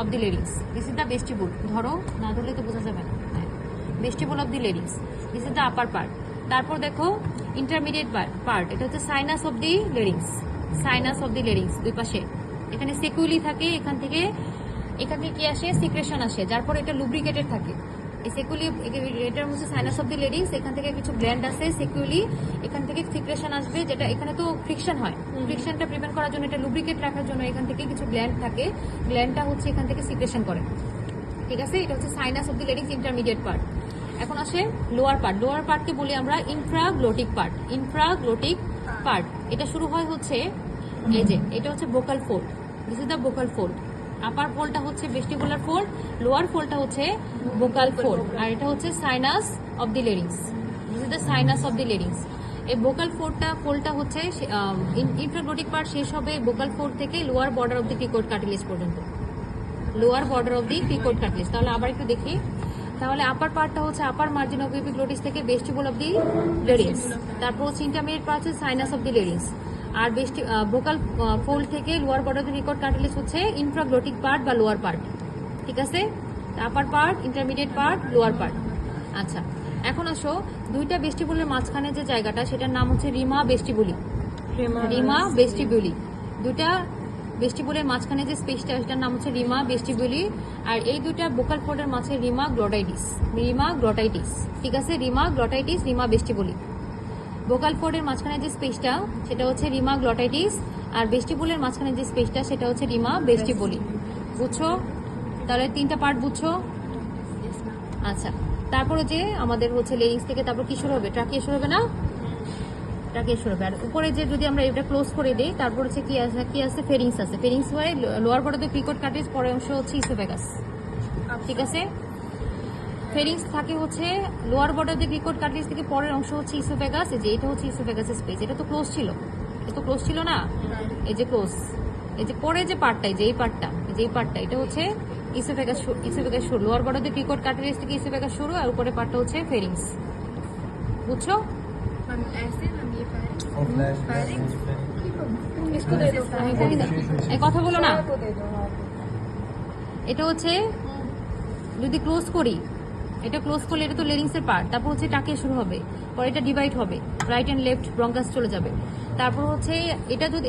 Of the larynx, this is the vestibule. ধরো, না ধরলে তো বোঝা যাবে না। Vestibule of the larynx, this is the upper part. তারপর দেখো ইন্টারমিডিয়েট পার্ট, এটা হচ্ছে sinus of the larynx. Sinus of the larynx দুই পাশে, এখানে সেকুইলি থাকে, এখান থেকে কি আসে, সিক্রেশন আসে, যার পর এটা লুব্রিকেটেড থাকে। এই সেকুইলি, এটার হচ্ছে সাইনাস অফ দি লেরিংস, এখান থেকে কিছু গ্ল্যান্ড আছে সেকুইলি, এখান থেকে সিক্রেশন আসবে, যেটা এখানে তো ফ্রিকশন হয়, ফ্রিকশনটা প্রিভেন্ট করার জন্য, এটা লুব্রিকেট রাখার জন্য এখান থেকে কিছু গ্ল্যান্ড থাকে, গ্ল্যান্ডটা হচ্ছে এখান থেকে সিক্রেশন করে। ঠিক আছে, এটা হচ্ছে sinus of the larynx intermediate part. এখন আসে লোয়ার পার্ট। লোয়ার পার্টকে বলি আমরা ইনফ্রাগ্লোটিক পার্ট। ইনফ্রাগ্লোটিক পার্ট, এটা শুরু হয় হচ্ছে এই যে, এটা হচ্ছে vocal fold, this is the vocal fold. Upper ফোল্ডটা হচ্ছে ভেস্টিবুলার ফোল্ড, লোয়ার ফোল্ডটা হচ্ছে ভোকাল ফোল্ড, আর এটা হচ্ছে sinus of the larynx, this is the sinus of the larynx. এই ভোকাল ফোল্ডটা হচ্ছে ইনফ্রাগ্লোটিক পার্ট শেষ হবে ভোকাল ফোল্ড থেকে lower border of the cricoid cartilage পর্যন্ত, lower border of the cricoid cartilage. তাহলে আবার একটু দেখি, তাহলে আপার পার্টটা হচ্ছে আপার মার্জিন অফ এপিগ্লোটিস থেকে ভেস্টিবুল অফ দি লেরিংস, তারপর হচ্ছে ইন্টারমিডিয়েট পার্ট হচ্ছে সাইনাস অফ দি লেরিংস, আর ভোকাল ফোল্ড থেকে lower border of the cricoid cartilage হচ্ছে ইনফ্রাগ্লোটিক পার্ট বা লোয়ার পার্ট। ঠিক আছে, আপার part, intermediate part, lower part. আচ্ছা, এখন আসো দুইটা ভেস্টিবুলের মাঝখানে যে জায়গাটা, সেটার নাম হচ্ছে রিমা ভেস্টিবুলি। রিমা ভেস্টিবুলি, দুইটা ভেস্টিবুলের মাঝখানে যে স্পেসটা, সেটার নাম হচ্ছে রিমা ভেস্টিবুলি। আর এই দুইটা ভোকাল ফোল্ডের মাঝে রিমা গ্লটাইটিস, রিমা গ্লটাইটিস। ঠিক আছে, রিমা গ্লটাইটিস, রিমা ভেস্টিবুলি। ভোকাল ফোল্ডের মাঝখানে যে স্পেসটা, সেটা হচ্ছে রিমা গ্লটাইটিস, আর ভেস্টিবুলের মাঝখানে যে স্পেসটা, সেটা হচ্ছে রিমা ভেস্টিবুলি। বুঝছো? তাহলে তিনটা পার্ট বুঝছো? আচ্ছা, তারপরে যে আমাদের হচ্ছে লেরিংস থেকে তারপর কি শুরু হবে, ট্রাকিয়া শুরু হবে না, ট্রাকিয়া শুরু হবে। আর উপরে যে যদি আমরা এটা ক্লোজ করে দিই, তারপর হচ্ছে কি আছে, ফেরিংস আছে। ফেরিংস হয়ে লোয়ার বর্ডার ক্রিকট কার্টিলেজ, পরের অংশ হচ্ছে ইসোফেগাস। ঠিক আছে, ফেরিংস থাকে হচ্ছে লোয়ার বর্ডার দিয়ে ক্রিকট কার্টিলেজ থেকে, পরের অংশ হচ্ছে ইসোফেগাস। এই যে এটা হচ্ছে ইসোফেগাসের স্পেস, এটা তো ক্লোজ ছিল, এটা তো ক্লোজ ছিল না, এই যে ক্লোজ। এই যে পরে যে পার্টটা, এই যে এই পার্টটা, এটা হচ্ছে ইসোফেগাস শুরু, লোয়ার বর্ডার দিয়ে ক্রিকট কার্টিলেজ থেকে ইসোফেগাস শুরু, আর উপরে পার্টটা হচ্ছে ফেরিংস। বুঝছো? এই কথা বলো না, এটা হচ্ছে যদি ক্লোজ করি, এটা ক্লোজ করলে এটা তো লেরিংস এর পার্ট, তারপর হচ্ছে টাকে শুরু হবে, পরে এটা ডিভাইড হবে, রাইট এন্ড লেফট ব্রঙ্কাস চলে যাবে, তারপর হচ্ছে এটা যদি